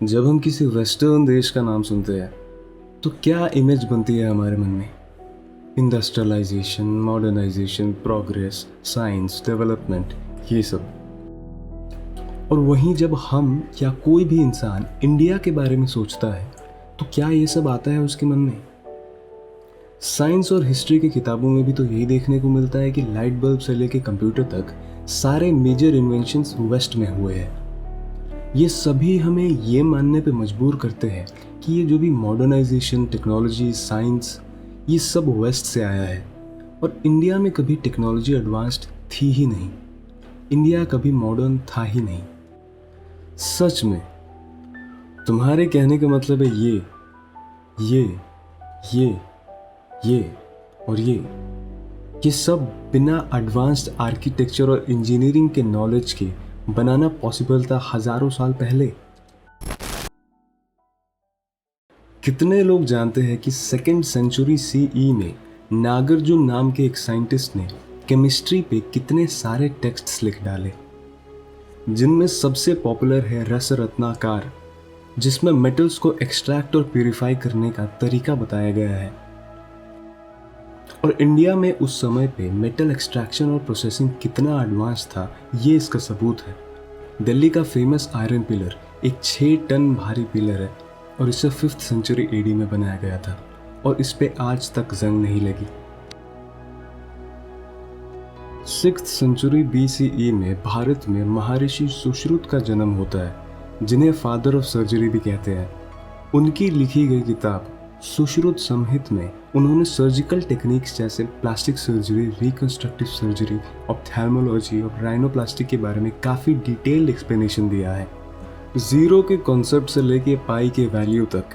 जब हम किसी वेस्टर्न देश का नाम सुनते हैं तो क्या इमेज बनती है हमारे मन में? Industrialisation, modernisation, progress, science, development, ये सब। और वहीं जब हम या कोई भी इंसान इंडिया के बारे में सोचता है तो क्या ये सब आता है उसके मन में? साइंस और हिस्ट्री की किताबों में भी तो यही देखने को मिलता है कि लाइट बल्ब से लेके कंप्यूटर तक सारे मेजर इन्वेंशंस वेस्ट में हुए हैं। ये सभी हमें ये मानने पे मजबूर करते हैं कि ये जो भी मॉडर्नाइजेशन, टेक्नोलॉजी, साइंस, ये सब वेस्ट से आया है। और इंडिया में कभी टेक्नोलॉजी एडवांस्ड थी ही नहीं, इंडिया कभी मॉडर्न था ही नहीं। सच में तुम्हारे कहने का मतलब है ये ये ये और ये सब बिना एडवांस्ड आर्किटेक्चर और इंजीनियरिंग के नॉलेज के बनाना पॉसिबल था हजारों साल पहले। कितने लोग जानते हैं कि 2nd सेंचुरी सीई में नागार्जुन नाम के एक साइंटिस्ट ने केमिस्ट्री पे कितने सारे टेक्स्ट्स लिख डाले, जिनमें सबसे पॉपुलर है रस रत्नाकर, जिसमें मेटल्स को एक्सट्रैक्ट और प्यूरिफाई करने का तरीका बताया गया है। और इंडिया में उस समय पे मेटल एक्सट्रैक्शन और प्रोसेसिंग कितना एडवांस था, ये इसका सबूत है। दिल्ली का फेमस आयरन पिलर एक 6 टन भारी पिलर है और इसे 5th सेंचुरी एडी में बनाया गया था और इस पे आज तक जंग नहीं लगी। 6th सेंचुरी BCE में भारत में महर्षि सुश्रुत का जन्म होता है, जिन्हें फादर ऑफ सर्जरी भी कहते हैं। उनकी लिखी गई किताब सुश्रुत संहित में उन्होंने सर्जिकल टेक्निक्स जैसे plastic surgery, reconstructive surgery, ophthalmology और राइनोप्लास्टी के बारे में काफ़ी डिटेल्ड एक्सप्लेनेशन दिया है। ज़ीरो के कॉन्सेप्ट से लेके पाई के वैल्यू तक,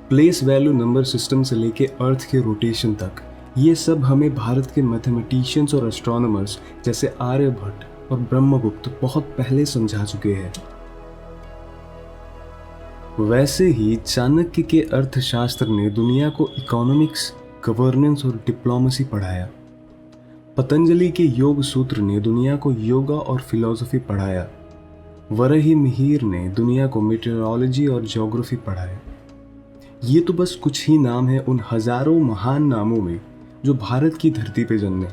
प्लेस वैल्यू नंबर सिस्टम से लेके अर्थ के रोटेशन तक, ये सब हमें भारत के मैथमेटिशियंस और एस्ट्रोनॉमर्स जैसे आर्यभट्ट और ब्रह्मगुप्त बहुत पहले समझा चुके हैं। वैसे ही चाणक्य के अर्थशास्त्र ने दुनिया को इकोनॉमिक्स, गवर्नेंस और डिप्लोमेसी पढ़ाया। पतंजलि के योग सूत्र ने दुनिया को योगा और फिलॉसफी पढ़ाया। वराही मिहिर ने दुनिया को मेटेरोलॉजी और ज्योग्राफी पढ़ाया। ये तो बस कुछ ही नाम है उन हजारों महान नामों में जो भारत की धरती पे जन्मे।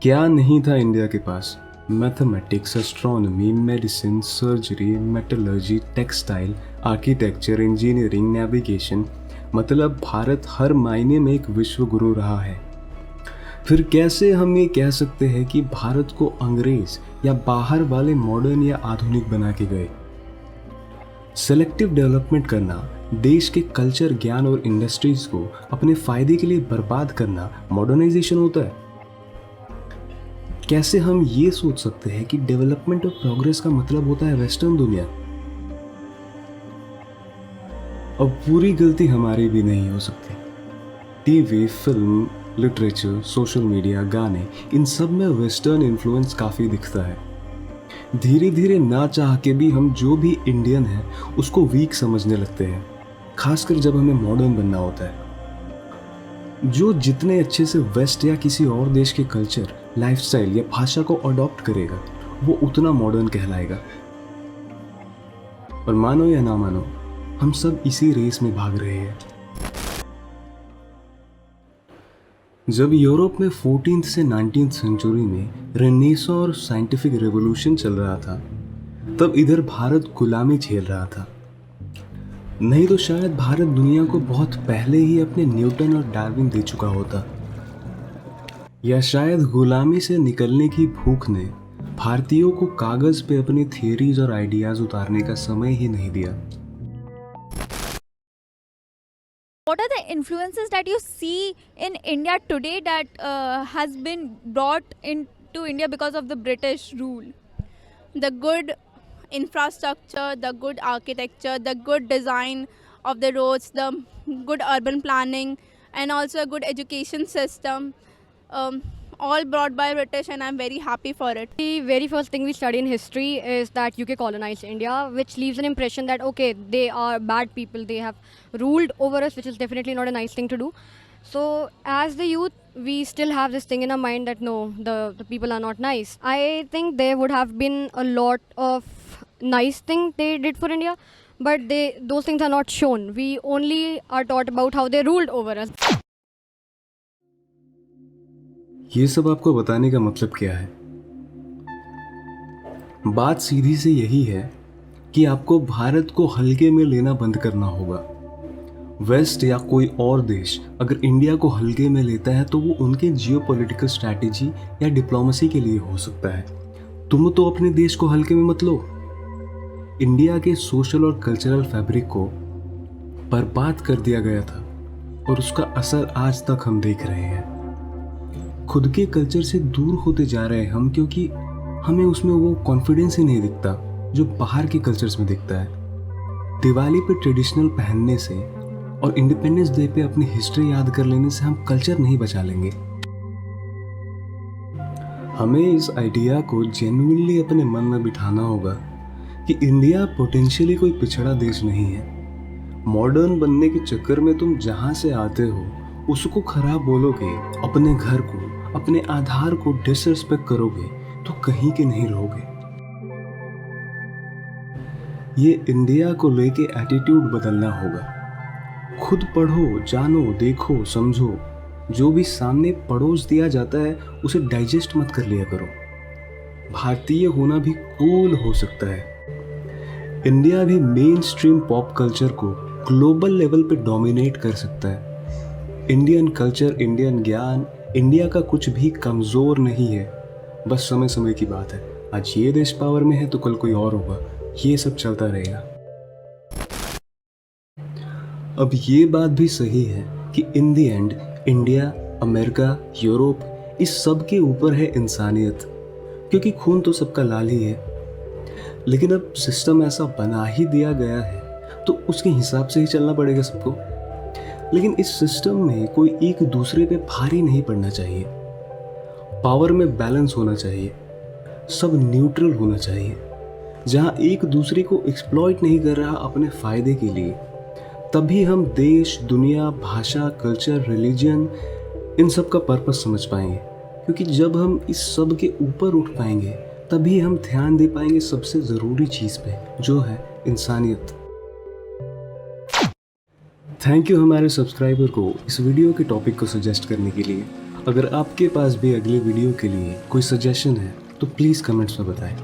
क्या नहीं था इंडिया के पास? Mathematics, astronomy, medicine, surgery, metallurgy, textile, architecture, engineering, navigation, मतलब भारत हर मायने में एक विश्व गुरु रहा है। फिर कैसे हम ये कह सकते हैं कि भारत को अंग्रेज या बाहर वाले मॉडर्न या आधुनिक बना के गए? सेलेक्टिव डेवलपमेंट करना, देश के कल्चर, ज्ञान और इंडस्ट्रीज को अपने फायदे के लिए बर्बाद करना मॉडर्नाइजेशन होता है? कैसे हम ये सोच सकते हैं कि डेवलपमेंट और प्रोग्रेस का मतलब होता है वेस्टर्न दुनिया? अब पूरी गलती हमारी भी नहीं हो सकती। TV, film, literature, social media, गाने, इन सब में वेस्टर्न इन्फ्लुएंस काफ़ी दिखता है। धीरे धीरे ना चाह के भी हम जो भी इंडियन है उसको वीक समझने लगते हैं, खासकर जब हमें मॉडर्न बनना होता है। जो जितने अच्छे से वेस्ट या किसी और देश के कल्चर, लाइफस्टाइल या भाषा को अडॉप्ट करेगा, वो उतना मॉडर्न कहलाएगा। और मानो या ना मानो, हम सब इसी रेस में भाग रहे हैं। जब यूरोप में 14th से 19th सेंचुरी में रेनेसां और साइंटिफिक रेवोल्यूशन चल रहा था, तब इधर भारत गुलामी झेल रहा था। नहीं तो शायद भारत दुनिया को बहुत पहले ही अपने न्यूटन और डार्विन दे चुका होता, या शायद गुलामी से निकलने की भूख ने भारतीयों को कागज पे अपनी थियरीज और आइडियाज उतारने का समय ही नहीं दिया। What are the influences that you see in India today that has been brought into India because of the British rule? The good infrastructure, the good architecture, the good design of the roads, the good urban planning, and also a good education system, all brought by British, and I'm very happy for it. The very first thing we study in history is that UK colonized India, which leaves an impression that okay, they are bad people, they have ruled over us, which is definitely not a nice thing to do. So as the youth, we still have this thing in our mind that no, the people are not nice. I think there would have been a lot of nice thing they did for India, but those things are not shown. We only are taught about how they ruled over us. ये सब आपको बताने का मतलब क्या है? बात सीधी से यही है कि आपको भारत को हल्के में लेना बंद करना होगा। वेस्ट या कोई और देश अगर इंडिया को हल्के में लेता है तो वो उनके जियोपॉलिटिकल स्ट्रैटेजी या डिप्लोमेसी के लिए हो सकता है। तुम तो अपने देश को हल्के में मत लो। इंडिया के सोशल और कल्चरल फैब्रिक को बर्बाद कर दिया गया था और उसका असर आज तक हम देख रहे हैं। खुद के कल्चर से दूर होते जा रहे हैं हम, क्योंकि हमें उसमें वो कॉन्फिडेंस ही नहीं दिखता जो बाहर के कल्चर्स में दिखता है। दिवाली पे ट्रेडिशनल पहनने से और इंडिपेंडेंस डे पे अपनी हिस्ट्री याद कर लेने से हम कल्चर नहीं बचा लेंगे। हमें इस आइडिया को जेन्युइनली अपने मन में बिठाना होगा कि इंडिया पोटेंशियली कोई पिछड़ा देश नहीं है। मॉडर्न बनने के चक्कर में तुम जहां से आते हो उसको खराब बोलोगे, अपने घर को, अपने आधार को डिसरिस्पेक्ट करोगे तो कहीं के नहीं रहोगे। ये इंडिया को लेके एटीट्यूड बदलना होगा। खुद पढ़ो, जानो, देखो, समझो। जो भी सामने पड़ोस दिया जाता है उसे डाइजेस्ट मत कर लिया करो। भारतीय होना भी कूल हो सकता है। इंडिया भी मेन स्ट्रीम पॉप कल्चर को ग्लोबल लेवल पे डोमिनेट कर सकता है। इंडियन कल्चर, इंडियन ज्ञान, इंडिया का कुछ भी कमज़ोर नहीं है। बस समय समय की बात है। आज ये देश पावर में है तो कल कोई और होगा। ये सब चलता रहेगा। अब ये बात भी सही है कि in the end India, America, Europe, इस सब के ऊपर है इंसानियत, क्योंकि खून तो सबका लाल ही है। लेकिन अब सिस्टम ऐसा बना ही दिया गया है तो उसके हिसाब से ही चलना पड़ेगा सबको। लेकिन इस सिस्टम में कोई एक दूसरे पे भारी नहीं पड़ना चाहिए। पावर में बैलेंस होना चाहिए। सब न्यूट्रल होना चाहिए। जहां एक दूसरे को एक्सप्लॉइट नहीं कर रहा अपने फायदे के लिए, तभी हम देश, दुनिया, भाषा, कल्चर, रिलीजन, इन सब का पर्पस समझ पाएंगे। क्योंकि जब हम इस सब के ऊपर उठ पाएंगे तभी हम ध्यान दे पाएंगे सबसे ज़रूरी चीज़ पे, जो है इंसानियत। थैंक यू हमारे सब्सक्राइबर को इस वीडियो के टॉपिक को सजेस्ट करने के लिए। अगर आपके पास भी अगले वीडियो के लिए कोई सजेशन है तो प्लीज़ कमेंट्स में बताएं।